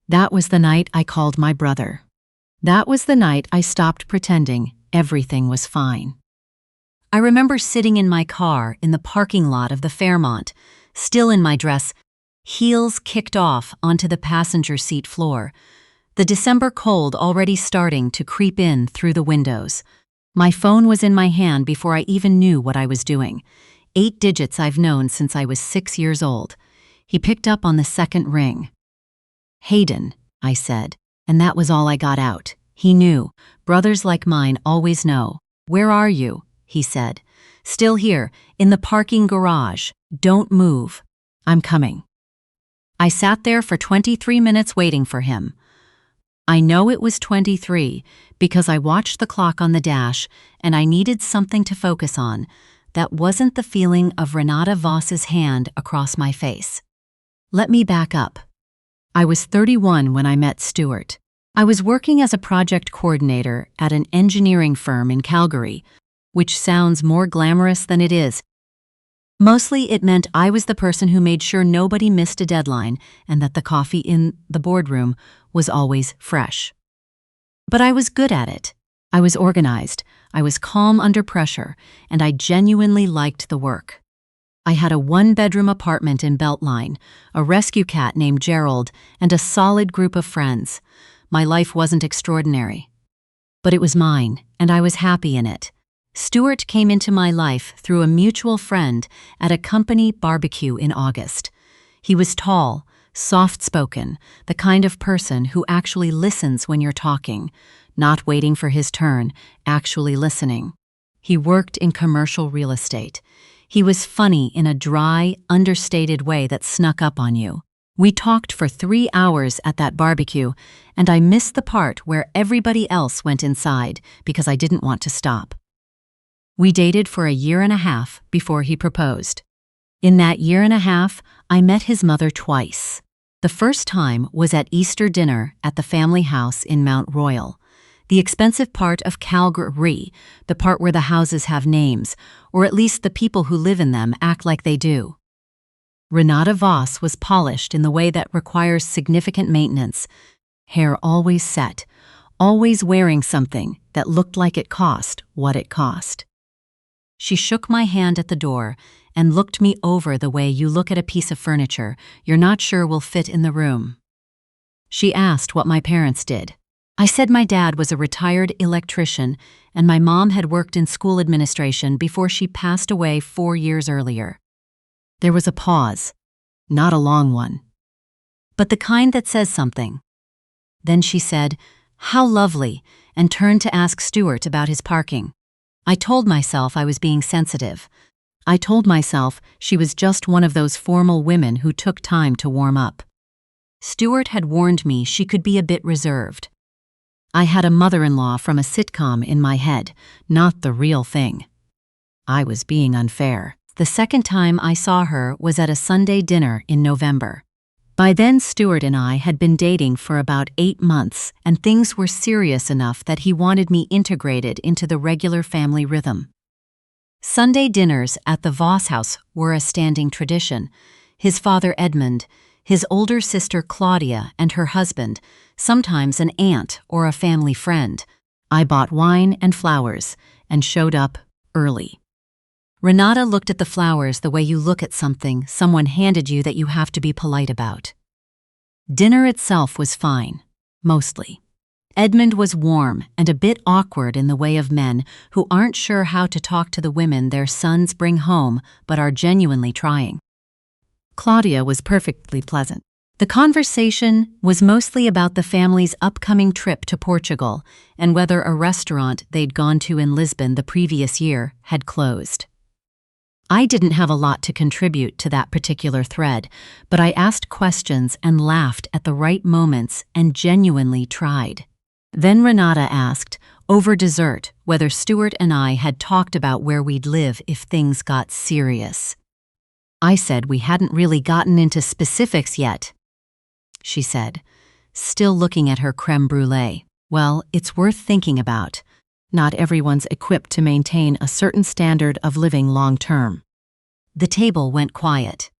That was the night I called my brother. That was the night I stopped pretending everything was fine. I remember sitting in my car in the parking lot of the Fairmont, still in my dress, heels kicked off onto the passenger seat floor, the December cold already starting to creep in through the windows. My phone was in my hand before I even knew what I was doing. 8 digits I've known since I was 6 years old. He picked up on the second ring. "Hayden," I said, and that was all I got out. He knew. Brothers like mine always know. "Where are you?" he said. "Still here, in the parking garage. Don't move. I'm coming." I sat there for 23 minutes waiting for him. I know it was 23 because I watched the clock on the dash and I needed something to focus on. That wasn't the feeling of Renata Voss's hand across my face. Let me back up. I was 31 when I met Stuart. I was working as a project coordinator at an engineering firm in Calgary, which sounds more glamorous than it is. Mostly it meant I was the person who made sure nobody missed a deadline and that the coffee in the boardroom was always fresh. But I was good at it. I was organized, I was calm under pressure, and I genuinely liked the work. I had a 1-bedroom apartment in Beltline, a rescue cat named Gerald, and a solid group of friends. My life wasn't extraordinary. But it was mine, and I was happy in it. Stuart came into my life through a mutual friend at a company barbecue in August. He was tall, soft-spoken, the kind of person who actually listens when you're talking, not waiting for his turn, actually listening. He worked in commercial real estate. He was funny in a dry, understated way that snuck up on you. We talked for 3 hours at that barbecue, and I missed the part where everybody else went inside because I didn't want to stop. We dated for a 1.5 years before he proposed. In that 1.5 years, I met his mother twice. The first time was at Easter dinner at the family house in Mount Royal, the expensive part of Calgary, the part where the houses have names, or at least the people who live in them act like they do. Renata Voss was polished in the way that requires significant maintenance, hair always set, always wearing something that looked like it cost what it cost. She shook my hand at the door and looked me over the way you look at a piece of furniture you're not sure will fit in the room. She asked what my parents did. I said my dad was a retired electrician and my mom had worked in school administration before she passed away 4 years earlier. There was a pause, not a long one, but the kind that says something. Then she said, "How lovely," and turned to ask Stuart about his parking. I told myself I was being sensitive. I told myself she was just one of those formal women who took time to warm up. Stuart had warned me she could be a bit reserved. I had a mother-in-law from a sitcom in my head, not the real thing. I was being unfair. The second time I saw her was at a Sunday dinner in November. By then, Stuart and I had been dating for about 8 months, and things were serious enough that he wanted me integrated into the regular family rhythm. Sunday dinners at the Voss house were a standing tradition. His father Edmund, his older sister Claudia and her husband, sometimes an aunt or a family friend. I bought wine and flowers and showed up early. Renata looked at the flowers the way you look at something someone handed you that you have to be polite about. Dinner itself was fine, mostly. Edmund was warm and a bit awkward in the way of men who aren't sure how to talk to the women their sons bring home but are genuinely trying. Claudia was perfectly pleasant. The conversation was mostly about the family's upcoming trip to Portugal and whether a restaurant they'd gone to in Lisbon the previous year had closed. I didn't have a lot to contribute to that particular thread, but I asked questions and laughed at the right moments and genuinely tried. Then Renata asked, over dessert, whether Stuart and I had talked about where we'd live if things got serious. I said we hadn't really gotten into specifics yet. She said, still looking at her crème brûlée. Well, it's worth thinking about. Not everyone's equipped to maintain a certain standard of living long-term. The table went quiet.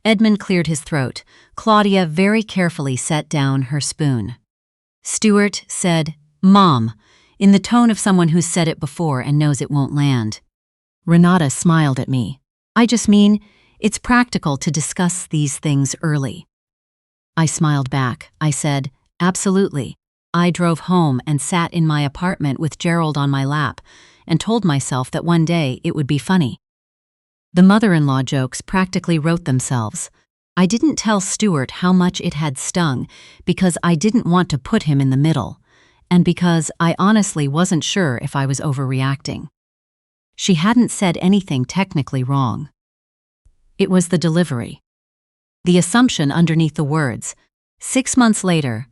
Edmund cleared his throat. Claudia very carefully set down her spoon. Stuart said, "Mom," in the tone of someone who's said it before and knows it won't land. Renata smiled at me. "I just mean, it's practical to discuss these things early." I smiled back. I said, "Absolutely." I drove home and sat in my apartment with Gerald on my lap and told myself that one day it would be funny. The mother-in-law jokes practically wrote themselves. I didn't tell Stuart how much it had stung because I didn't want to put him in the middle, and because I honestly wasn't sure if I was overreacting. She hadn't said anything technically wrong. It was the delivery. The assumption underneath the words. 6 months later,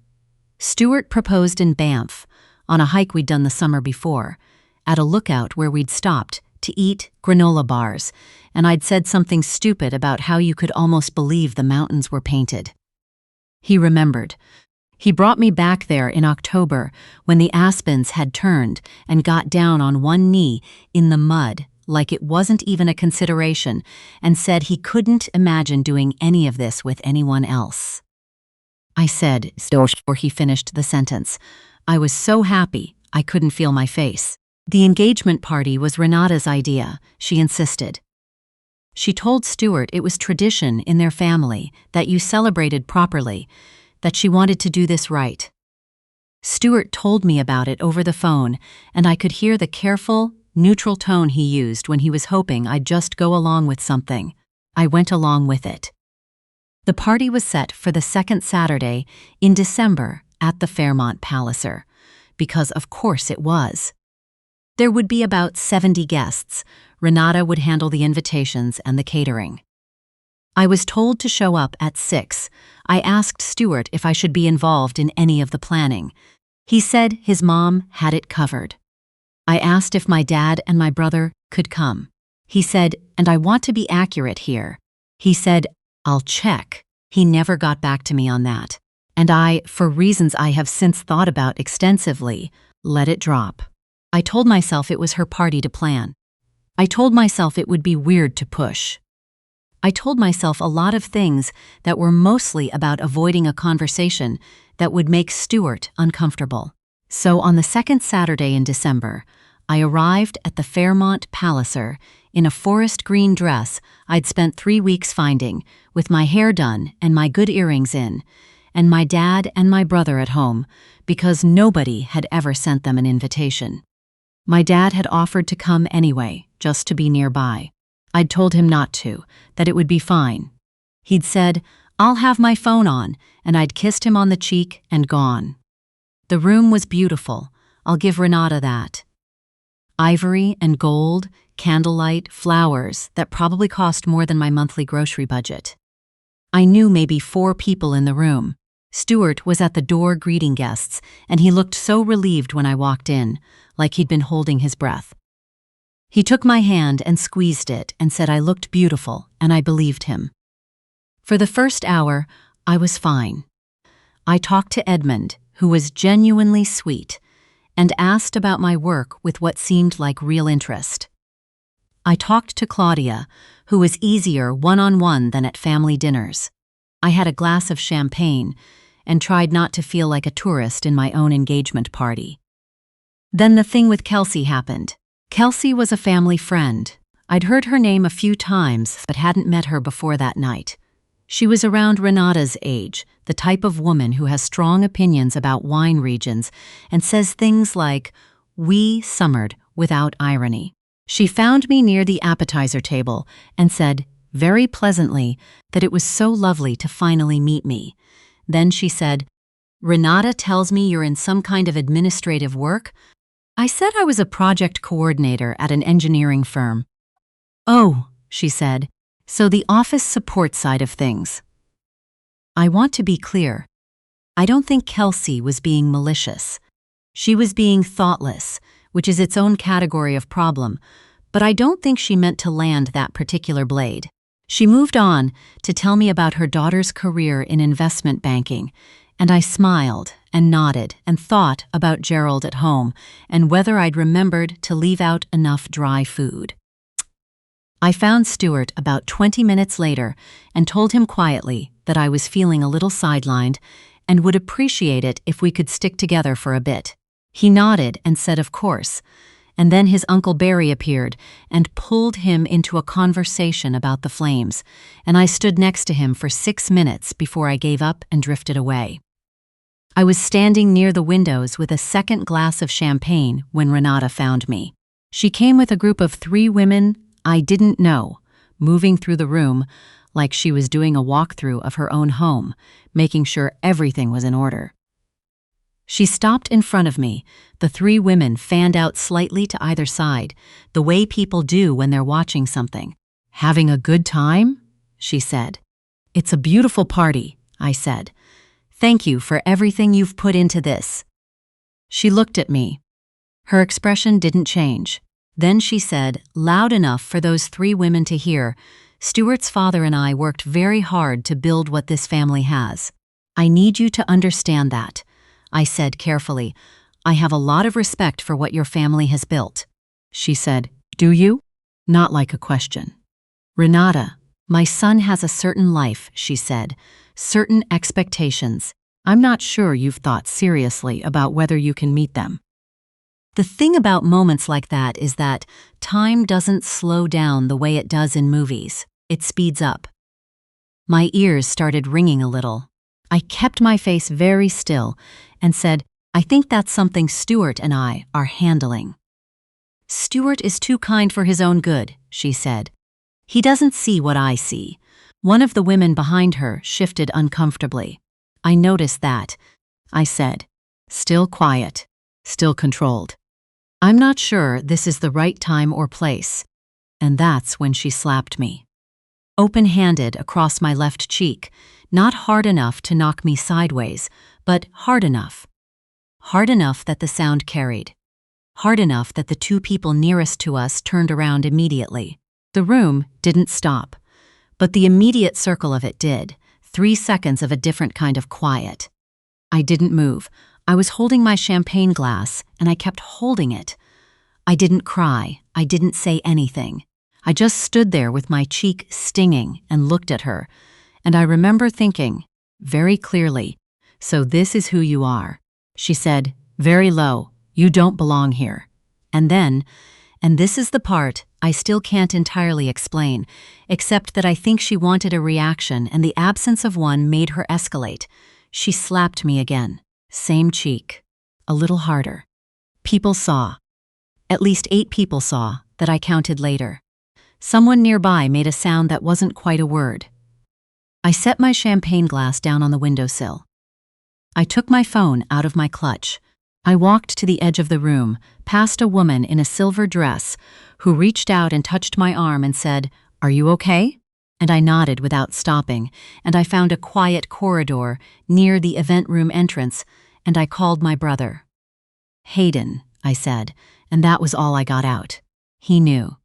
Stuart proposed in Banff, on a hike we'd done the summer before, at a lookout where we'd stopped to eat granola bars, and I'd said something stupid about how you could almost believe the mountains were painted. He remembered. He brought me back there in October when the aspens had turned and got down on one knee in the mud like it wasn't even a consideration, and said he couldn't imagine doing any of this with anyone else. I said, before he finished the sentence. I was so happy I couldn't feel my face. The engagement party was Renata's idea, she insisted. She told Stuart it was tradition in their family that you celebrated properly, that she wanted to do this right. Stuart told me about it over the phone, and I could hear the careful, neutral tone he used when he was hoping I'd just go along with something. I went along with it. The party was set for the second Saturday in December at the Fairmont Palliser, because of course it was. There would be about 70 guests. Renata would handle the invitations and the catering. I was told to show up at 6. I asked Stuart if I should be involved in any of the planning. He said his mom had it covered. I asked if my dad and my brother could come. He said, and I want to be accurate here. He said, "I'll check." He never got back to me on that. And I, for reasons I have since thought about extensively, let it drop. I told myself it was her party to plan. I told myself it would be weird to push. I told myself a lot of things that were mostly about avoiding a conversation that would make Stuart uncomfortable. So on the second Saturday in December, I arrived at the Fairmont Palliser in a forest green dress I'd spent 3 weeks finding, with my hair done and my good earrings in, and my dad and my brother at home, because nobody had ever sent them an invitation. My dad had offered to come anyway, just to be nearby. I'd told him not to, that it would be fine. He'd said, "I'll have my phone on," and I'd kissed him on the cheek and gone. The room was beautiful. I'll give Renata that. Ivory and gold, candlelight, flowers that probably cost more than my monthly grocery budget. I knew maybe 4 people in the room. Stuart was at the door greeting guests, and he looked so relieved when I walked in, like he'd been holding his breath. He took my hand and squeezed it and said I looked beautiful, and I believed him. For the first hour, I was fine. I talked to Edmund, who was genuinely sweet, and asked about my work with what seemed like real interest. I talked to Claudia, who was easier one-on-one than at family dinners. I had a glass of champagne and tried not to feel like a tourist in my own engagement party. Then the thing with Kelsey happened. Kelsey was a family friend. I'd heard her name a few times but hadn't met her before that night. She was around Renata's age, the type of woman who has strong opinions about wine regions and says things like, "We summered," without irony. She found me near the appetizer table and said, very pleasantly, that it was so lovely to finally meet me. Then she said, "Renata tells me you're in some kind of administrative work?" I said I was a project coordinator at an engineering firm. "Oh," she said, "so the office support side of things." I want to be clear. I don't think Kelsey was being malicious. She was being thoughtless, which is its own category of problem, but I don't think she meant to land that particular blade. She moved on to tell me about her daughter's career in investment banking, and I smiled and nodded and thought about Gerald at home and whether I'd remembered to leave out enough dry food. I found Stuart about 20 minutes later and told him quietly that I was feeling a little sidelined and would appreciate it if we could stick together for a bit. He nodded and said of course, and then his Uncle Barry appeared and pulled him into a conversation about the flames, and I stood next to him for 6 minutes before I gave up and drifted away. I was standing near the windows with a second glass of champagne when Renata found me. She came with a group of 3 women I didn't know, moving through the room like she was doing a walkthrough of her own home, making sure everything was in order. She stopped in front of me. The 3 women fanned out slightly to either side, the way people do when they're watching something. "Having a good time?" she said. "It's a beautiful party," I said. "Thank you for everything you've put into this." She looked at me. Her expression didn't change. Then she said, loud enough for those 3 women to hear, "Stuart's father and I worked very hard to build what this family has. I need you to understand that." I said carefully, "I have a lot of respect for what your family has built." She said, "Do you?" Not like a question. "Renata, my son has a certain life," she said, "certain expectations. I'm not sure you've thought seriously about whether you can meet them." The thing about moments like that is that time doesn't slow down the way it does in movies. It speeds up. My ears started ringing a little. I kept my face very still and said, "I think that's something Stuart and I are handling." "Stuart is too kind for his own good," she said. "He doesn't see what I see." One of the women behind her shifted uncomfortably. "I noticed that," I said, still quiet, still controlled. "I'm not sure this is the right time or place." And that's when she slapped me. Open-handed across my left cheek, not hard enough to knock me sideways, but hard enough. Hard enough that the sound carried. Hard enough that the 2 people nearest to us turned around immediately. The room didn't stop, but the immediate circle of it did. 3 seconds of a different kind of quiet. I didn't move. I was holding my champagne glass, and I kept holding it. I didn't cry. I didn't say anything. I just stood there with my cheek stinging and looked at her, and I remember thinking, very clearly, "So this is who you are." She said, very low, "You don't belong here." And then, and this is the part I still can't entirely explain, except that I think she wanted a reaction and the absence of one made her escalate. She slapped me again. Same cheek. A little harder. People saw. At least 8 people saw, that I counted later. Someone nearby made a sound that wasn't quite a word. I set my champagne glass down on the windowsill. I took my phone out of my clutch. I walked to the edge of the room, past a woman in a silver dress, who reached out and touched my arm and said, "Are you okay?" And I nodded without stopping, and I found a quiet corridor near the event room entrance, and I called my brother. "Hayden," I said, and that was all I got out. He knew.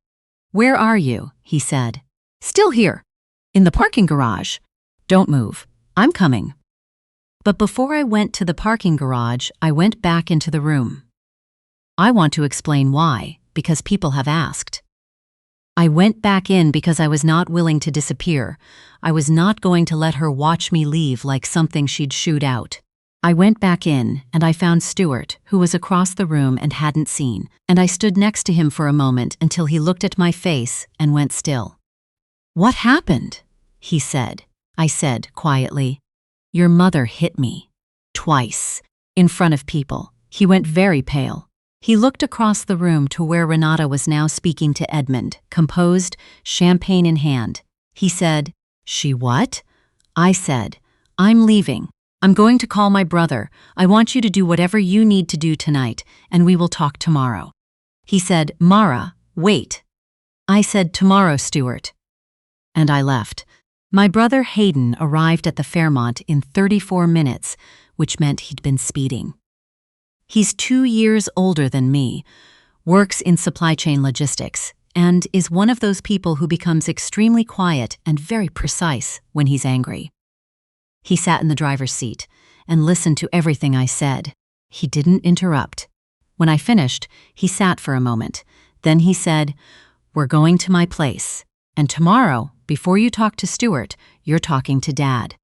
"Where are you?" he said. "Still here. In the parking garage." "Don't move. I'm coming." But before I went to the parking garage, I went back into the room. I want to explain why, because people have asked. I went back in because I was not willing to disappear. I was not going to let her watch me leave like something she'd shoot out. I went back in, and I found Stuart, who was across the room and hadn't seen, and I stood next to him for a moment until he looked at my face and went still. "What happened?" he said. I said quietly, "Your mother hit me. Twice. In front of people." He went very pale. He looked across the room to where Renata was now speaking to Edmund, composed, champagne in hand. He said, "She what?" I said, "I'm leaving. I'm going to call my brother. I want you to do whatever you need to do tonight, and we will talk tomorrow." He said, "Mara, wait." I said, "Tomorrow, Stuart." And I left. My brother Hayden arrived at the Fairmont in 34 minutes, which meant he'd been speeding. He's 2 years older than me, works in supply chain logistics, and is one of those people who becomes extremely quiet and very precise when he's angry. He sat in the driver's seat and listened to everything I said. He didn't interrupt. When I finished, he sat for a moment. Then he said, We're going to my place. And tomorrow, before you talk to Stuart, you're talking to Dad."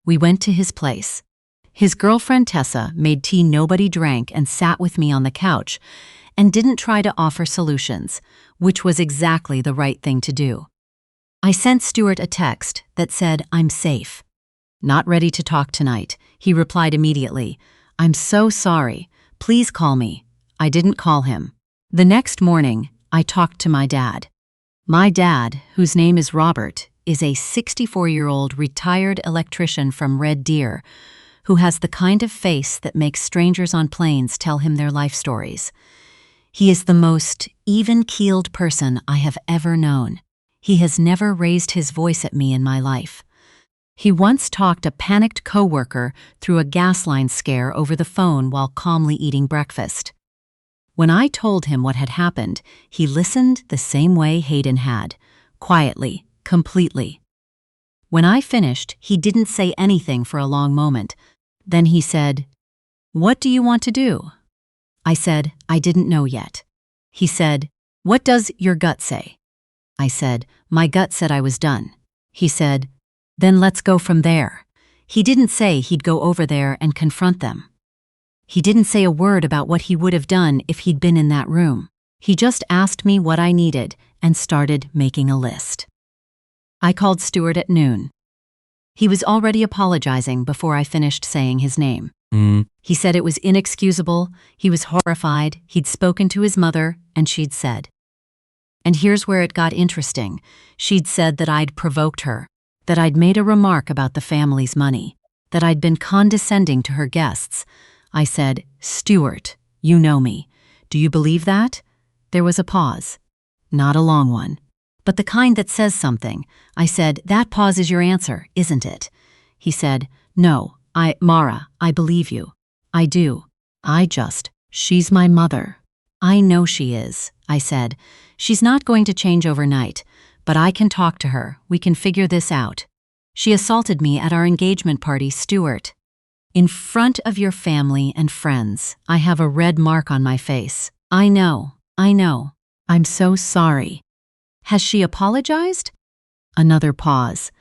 We went to his place. His girlfriend Tessa made tea nobody drank and sat with me on the couch and didn't try to offer solutions, which was exactly the right thing to do. I sent Stuart a text that said, "I'm safe. Not ready to talk tonight." He replied immediately, "I'm so sorry. Please call me." I didn't call him. The next morning, I talked to my dad. My dad, whose name is Robert, is a 64-year-old retired electrician from Red Deer who has the kind of face that makes strangers on planes tell him their life stories. He is the most even-keeled person I have ever known. He has never raised his voice at me in my life. He once talked a panicked coworker through a gas line scare over the phone while calmly eating breakfast. When I told him what had happened, he listened the same way Hayden had, quietly, completely. When I finished, he didn't say anything for a long moment. Then he said, "What do you want to do?" I said, "I didn't know yet." He said, "What does your gut say?" I said, "My gut said I was done." He said, "Then let's go from there." He didn't say he'd go over there and confront them. He didn't say a word about what he would have done if he'd been in that room. He just asked me what I needed and started making a list. I called Stuart at noon. He was already apologizing before I finished saying his name. He said it was inexcusable, he was horrified, he'd spoken to his mother, and she'd said. And here's where it got interesting. She'd said that I'd provoked her, that I'd made a remark about the family's money, that I'd been condescending to her guests. I said, "Stuart, you know me. Do you believe that?" There was a pause. Not a long one, but the kind that says something. I said, "That pause is your answer, isn't it?" He said, "No, Mara, I believe you. I do. She's my mother." "I know she is," I said. "She's not going to change overnight, but I can talk to her. We can figure this out. She assaulted me at our engagement party, Stuart. In front of your family and friends, I have a red mark on my face. I know. I'm so sorry." "Has she apologized?" Another pause.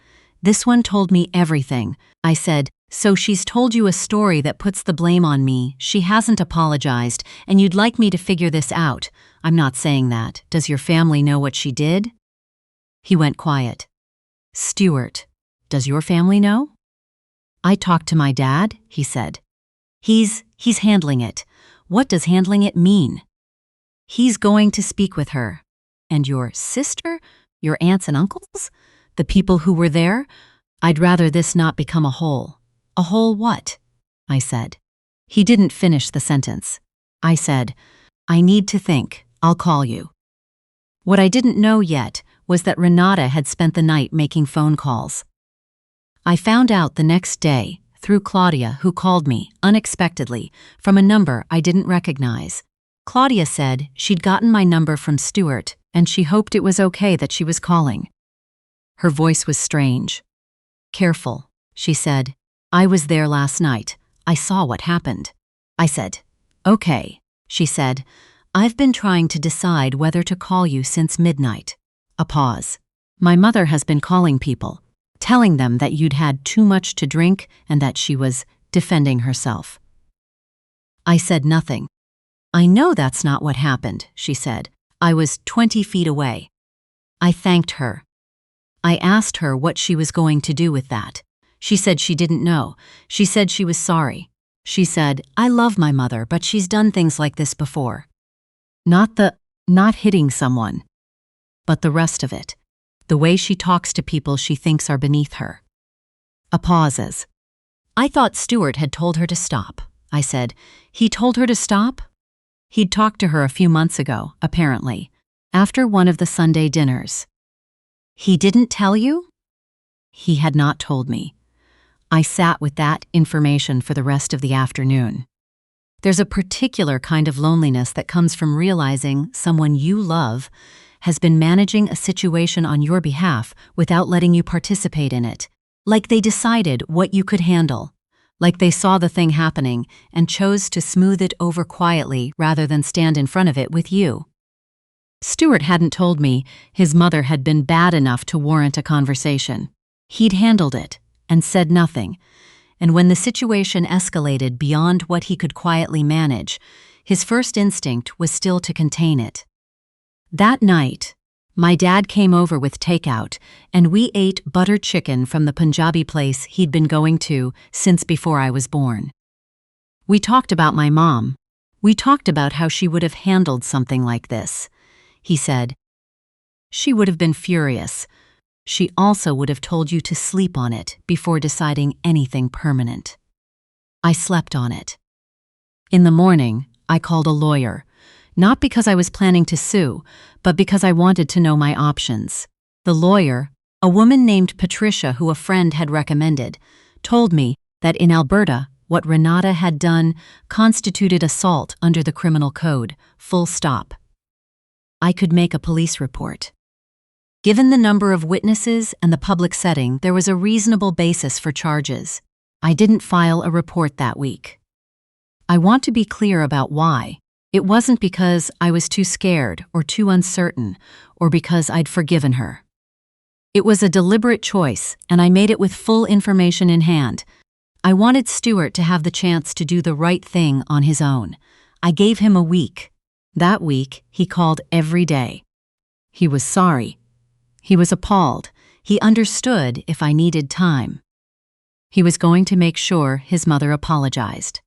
This one told me everything. I said, "So she's told you a story that puts the blame on me. She hasn't apologized, and you'd like me to figure this out." "I'm not saying that. Does your family know what she did?" He went quiet. "Stuart, does your family know?" "I talked to my dad," he said. He's handling it." "What does handling it mean?" "He's going to speak with her." "And your sister? Your aunts and uncles? The people who were there?" "I'd rather this not become a hole." "A hole what?" I said. He didn't finish the sentence. I said, "I need to think. I'll call you." What I didn't know yet was that Renata had spent the night making phone calls. I found out the next day through Claudia, who called me, unexpectedly, from a number I didn't recognize. Claudia said she'd gotten my number from Stuart, and she hoped it was okay that she was calling. Her voice was strange. "Careful," she said. "I was there last night. I saw what happened." I said, "Okay," she said. "I've been trying to decide whether to call you since midnight." A pause. "My mother has been calling people, telling them that you'd had too much to drink and that she was defending herself." I said nothing. "I know that's not what happened," she said. "I was 20 feet away." I thanked her. I asked her what she was going to do with that. She said she didn't know. She said she was sorry. She said, "I love my mother, but she's done things like this before." Not hitting someone, but the rest of it. The way she talks to people she thinks are beneath her. A pauses. "I thought Stuart had told her to stop." I said, "He told her to stop?" He'd talked to her a few months ago, apparently, after one of the Sunday dinners. "He didn't tell you?" He had not told me. I sat with that information for the rest of the afternoon. There's a particular kind of loneliness that comes from realizing someone you love has been managing a situation on your behalf without letting you participate in it. Like they decided what you could handle. Like they saw the thing happening and chose to smooth it over quietly rather than stand in front of it with you. Stuart hadn't told me his mother had been bad enough to warrant a conversation. He'd handled it and said nothing, and when the situation escalated beyond what he could quietly manage, his first instinct was still to contain it. That night, my dad came over with takeout, and we ate buttered chicken from the Punjabi place he'd been going to since before I was born. We talked about my mom. We talked about how she would have handled something like this. He said, "She would have been furious. She also would have told you to sleep on it before deciding anything permanent." I slept on it. In the morning, I called a lawyer, not because I was planning to sue, but because I wanted to know my options. The lawyer, a woman named Patricia who a friend had recommended, told me that in Alberta, what Renata had done constituted assault under the criminal code, full stop. I could make a police report. Given the number of witnesses and the public setting, there was a reasonable basis for charges. I didn't file a report that week. I want to be clear about why. It wasn't because I was too scared or too uncertain or because I'd forgiven her. It was a deliberate choice, and I made it with full information in hand. I wanted Stuart to have the chance to do the right thing on his own. I gave him a week. That week, he called every day. He was sorry. He was appalled. He understood if I needed time. He was going to make sure his mother apologized.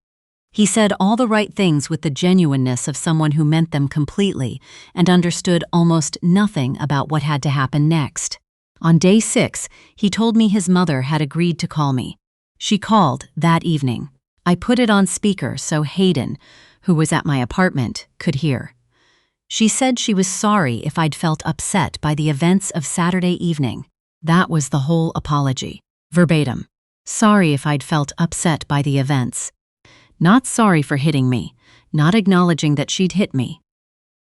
He said all the right things with the genuineness of someone who meant them completely and understood almost nothing about what had to happen next. On day 6, he told me his mother had agreed to call me. She called that evening. I put it on speaker so Hayden, who was at my apartment, could hear. She said she was sorry if I'd felt upset by the events of Saturday evening. That was the whole apology. Verbatim. Sorry if I'd felt upset by the events. Not sorry for hitting me, not acknowledging that she'd hit me.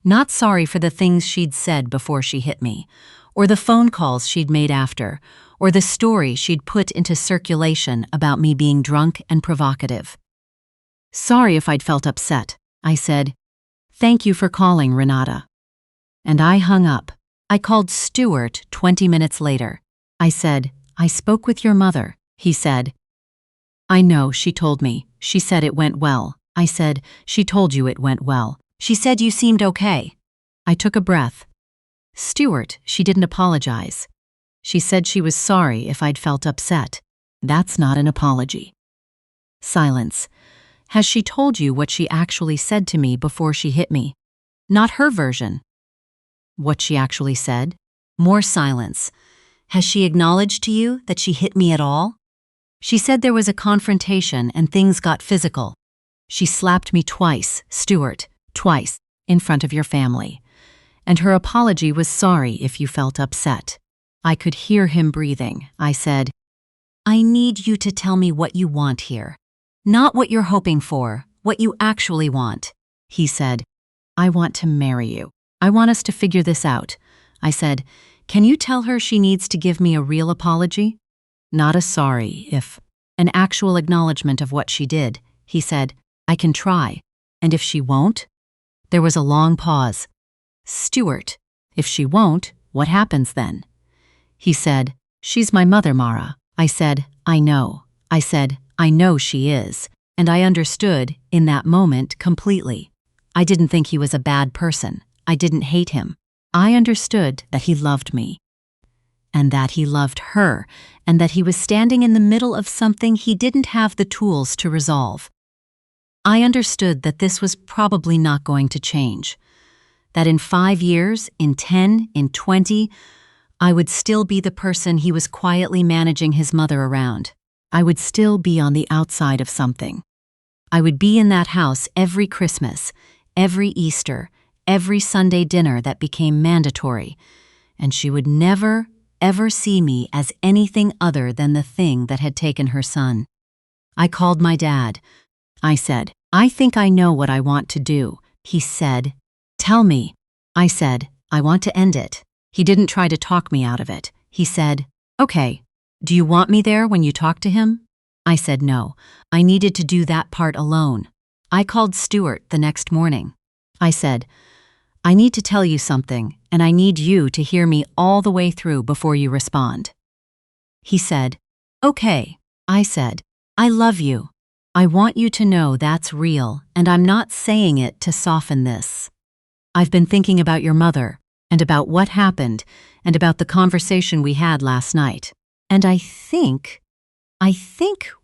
Not sorry for the things she'd said before she hit me, or the phone calls she'd made after, or the story she'd put into circulation about me being drunk and provocative. Sorry if I'd felt upset, I said. Thank you for calling, Renata. And I hung up. I called Stuart 20 minutes later. I said, I spoke with your mother. He said, I know, she told me. She said it went well. I said, she told you it went well. She said you seemed okay. I took a breath. Stuart, she didn't apologize. She said she was sorry if I'd felt upset. That's not an apology. Silence. Has she told you what she actually said to me before she hit me? Not her version. What she actually said? More silence. Has she acknowledged to you that she hit me at all? She said there was a confrontation and things got physical. She slapped me twice, Stuart, twice, in front of your family. And her apology was sorry if you felt upset. I could hear him breathing. I said, I need you to tell me what you want here. Not what you're hoping for, what you actually want. He said, I want to marry you. I want us to figure this out. I said, can you tell her she needs to give me a real apology? Not a sorry, if an actual acknowledgement of what she did. He said, I can try. And if she won't? There was a long pause. Stuart, if she won't, what happens then? He said, she's my mother, Mara. I said, I know. I said, I know she is. And I understood, in that moment, completely. I didn't think he was a bad person. I didn't hate him. I understood that he loved me. And that he loved her, and that he was standing in the middle of something he didn't have the tools to resolve. I understood that this was probably not going to change. That in 5 years, in 10, in 20, I would still be the person he was quietly managing his mother around. I would still be on the outside of something. I would be in that house every Christmas, every Easter, every Sunday dinner that became mandatory, and she would never, ever see me as anything other than the thing that had taken her son. I called my dad. I said, I think I know what I want to do. He said, tell me. I said, I want to end it. He didn't try to talk me out of it. He said, okay. Do you want me there when you talk to him? I said no. I needed to do that part alone. I called Stuart the next morning. I said, I need to tell you something, and I need you to hear me all the way through before you respond. He said, "Okay." I said, "I love you. I want you to know that's real, and I'm not saying it to soften this. I've been thinking about your mother, and about what happened, and about the conversation we had last night. And I think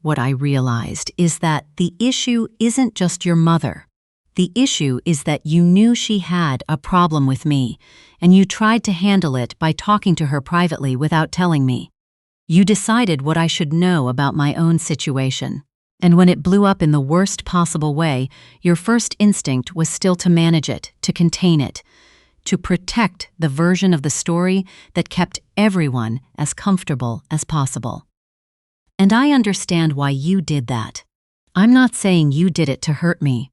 what I realized is that the issue isn't just your mother. The issue is that you knew she had a problem with me, and you tried to handle it by talking to her privately without telling me. You decided what I should know about my own situation. And when it blew up in the worst possible way, your first instinct was still to manage it, to contain it, to protect the version of the story that kept everyone as comfortable as possible. And I understand why you did that. I'm not saying you did it to hurt me.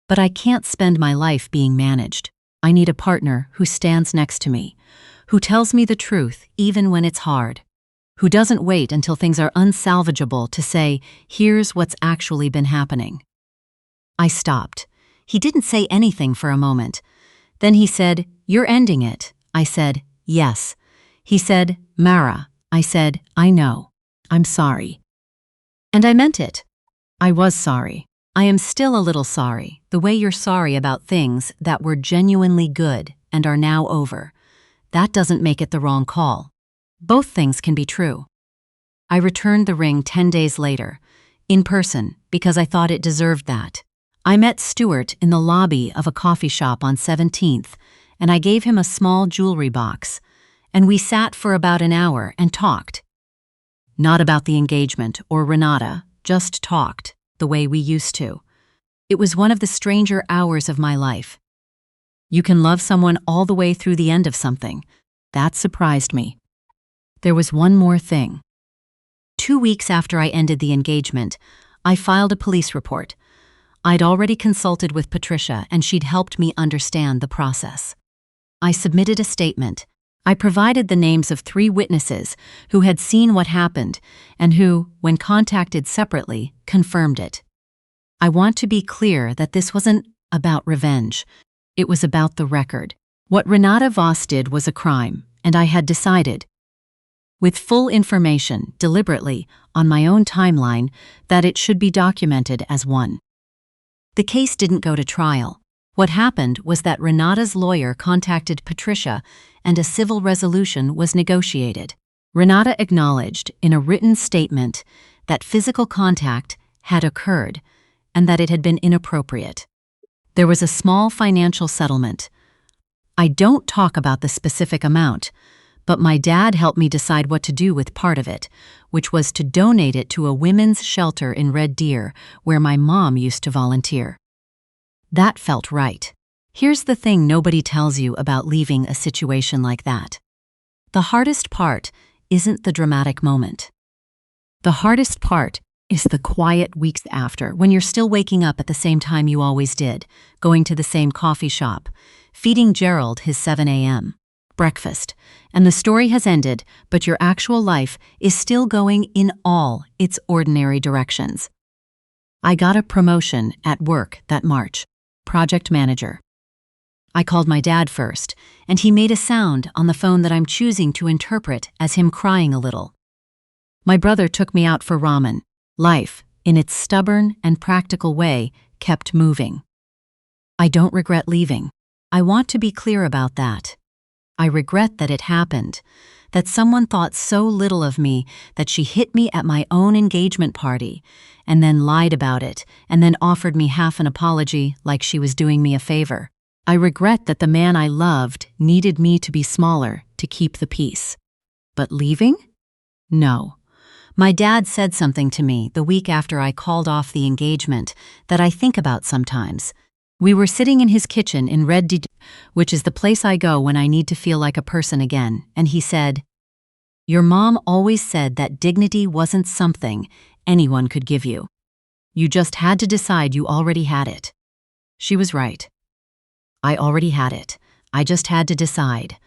But I can't spend my life being managed. I need a partner who stands next to me, who tells me the truth even when it's hard, who doesn't wait until things are unsalvageable to say, here's what's actually been happening. I stopped. He didn't say anything for a moment. Then he said, "You're ending it." I said, "Yes." He said, "Mara." I said, "I know. I'm sorry." And I meant it. I was sorry. I am still a little sorry, the way you're sorry about things that were genuinely good and are now over. That doesn't make it the wrong call. Both things can be true. I returned the ring 10 days later, in person, because I thought it deserved that. I met Stuart in the lobby of a coffee shop on 17th, and I gave him a small jewelry box, and we sat for about an hour and talked. Not about the engagement or Renata, just talked, the way we used to. It was one of the stranger hours of my life. You can love someone all the way through the end of something. That surprised me. There was one more thing. 2 weeks after I ended the engagement, I filed a police report. I'd already consulted with Patricia, and she'd helped me understand the process. I submitted a statement. I provided the names of 3 witnesses who had seen what happened and who, when contacted separately, confirmed it. I want to be clear that this wasn't about revenge. It was about the record. What Renata Voss did was a crime, and I had decided, with full information, deliberately, on my own timeline, that it should be documented as one. The case didn't go to trial. What happened was that Renata's lawyer contacted Patricia and a civil resolution was negotiated. Renata acknowledged in a written statement that physical contact had occurred and that it had been inappropriate. There was a small financial settlement. I don't talk about the specific amount, but my dad helped me decide what to do with part of it, which was to donate it to a women's shelter in Red Deer, where my mom used to volunteer. That felt right. Here's the thing nobody tells you about leaving a situation like that. The hardest part isn't the dramatic moment. The hardest part is the quiet weeks after, when you're still waking up at the same time you always did, going to the same coffee shop, feeding Gerald his 7 a.m. breakfast, and the story has ended, but your actual life is still going in all its ordinary directions. I got a promotion at work that March, project manager. I called my dad first, and he made a sound on the phone that I'm choosing to interpret as him crying a little. My brother took me out for ramen. Life, in its stubborn and practical way, kept moving. I don't regret leaving. I want to be clear about that. I regret that it happened, that someone thought so little of me that she hit me at my own engagement party, and then lied about it, and then offered me half an apology like she was doing me a favor. I regret that the man I loved needed me to be smaller to keep the peace. But leaving? No. My dad said something to me the week after I called off the engagement that I think about sometimes. We were sitting in his kitchen in Red Deer, which is the place I go when I need to feel like a person again, and he said, "Your mom always said that dignity wasn't something anyone could give you. You just had to decide you already had it." She was right. I already had it. I just had to decide.